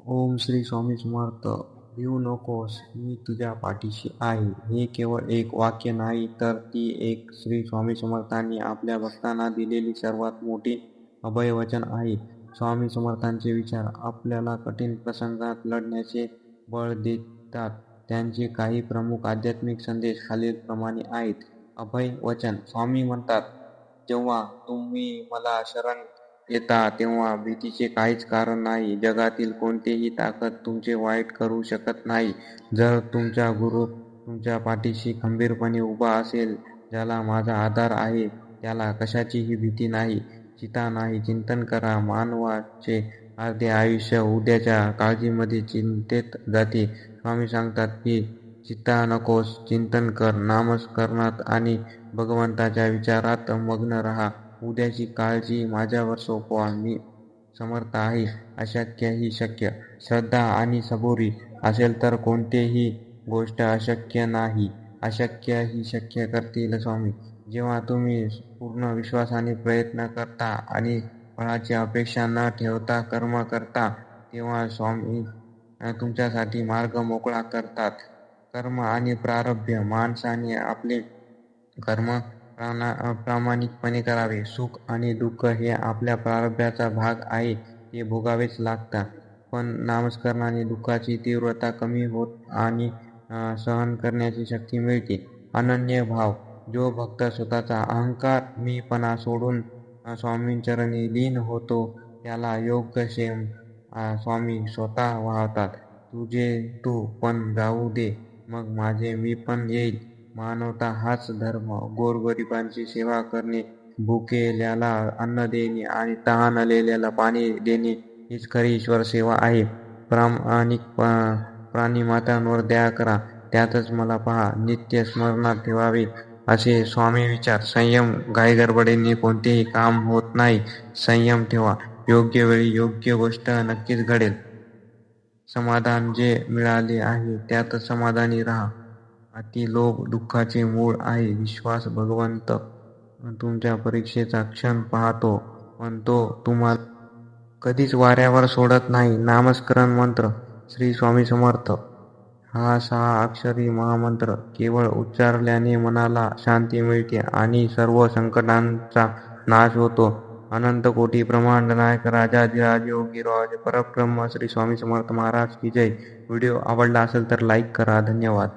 ओम श्री स्वामी समर्थ. भिवू नकोस, मी तुझ्या पाठीशी आहे. हे केवळ एक वाक्य नाही, तर ती एक श्री स्वामी समर्थांनी आपल्या भक्तांना दिलेली सर्वात मोठी अभयवचन आहे. स्वामी समर्थांचे विचार आपल्याला कठीण प्रसंगात लढण्याचे बळ देतात. त्यांचे काही प्रमुख आध्यात्मिक संदेश खालीलप्रमाणे आहेत. अभय वचन. स्वामी म्हणतात, जेव्हा तुम्ही मला शरण येता तेव्हा भीतीचे काहीच कारण नाही. जगातील कोणतीही ताकद तुमचे वाईट करू शकत नाही. जर तुमचा गुरु तुमच्या पाठीशी खंबीरपणे उभा असेल, ज्याला माझा आधार आहे, त्याला कशाचीही भीती नाही. चिंता नाही. चिंतन करा. मानवाचे अर्धे आयुष्य उद्याच्या काळजीमध्ये चिंतेत जाते. स्वामी सांगतात की चिंता नकोस, चिंतन कर. नामस्मरणात आणि भगवंताच्या विचारात मग्न राहा. उद्याची काळजी माझ्यावर सोपवा. मी समर्थ आहे. अशक्य ही शक्य. श्रद्धा आणि सबुरी असेल तर कोणतीही गोष्ट अशक्य नाही. अशक्य ही शक्य करतील स्वामी. जेव्हा तुम्ही पूर्ण विश्वासाने प्रयत्न करता आणि फळाची अपेक्षा न ठेवता कर्म करता, तेव्हा स्वामी तुमच्यासाठी मार्ग मोकळा करतात. कर्म आणि प्रारब्ध. माणसाने आपले कर्म प्रामाणिकपणे करावे. सुख आणि दुःख हे आपल्या प्रारब्धाचा भाग आहे, ते भोगावेच लागतात. पण नामस्मरणाने दुःखाची तीव्रता कमी होत आणि सहन करण्याची शक्ती मिळते. अनन्य भाव. जो भक्त स्वतःचा अहंकार, मीपणा सोडून स्वामींचरणी लीन होतो, त्याला योगक्षेम स्वामी स्वतः वाहतात. तुझे तू पण जाऊ दे, मग माझे मी पण येईल. मानवता हाच धर्म. गोरगरिबांची सेवा करणे, भुकेल्याला अन्न देणे आणि तहानलेल्याला पाणी देणे हीच खरी ईश्वर सेवा आहे. प्रामाणिक प्राणीमात्रांवर दया करा, त्यातच मला पहा. नित्य स्मरणात ठेवावे असे स्वामी विचार. संयम. घाईगडबडीने कोणतेही काम होत नाही. संयम ठेवा. योग्य वेळी योग्य गोष्ट नक्कीच घडेल. समाधान. जे मिळाले आहे त्यातच समाधानी राहा. अतिलोभ दुःखाचे मूळ आहे. विश्वास. भगवंत तुमच्या परीक्षेचा क्षण पाहतो, पण तो तुम्हाला कधीच वाऱ्यावर सोडत नाही. नामस्मरण मंत्र. श्री स्वामी समर्थ हा 6 अक्षरी महामंत्र केवळ उच्चारल्याने मनाला शांती मिळते आणि सर्व संकटांचा नाश होतो. अनंत कोटी ब्रह्मांड नायक राजाधिराज योगी राज परब्रह्म श्री स्वामी समर्थ महाराज की जय. व्हिडिओ आवडला असेल तर लाईक करा. धन्यवाद.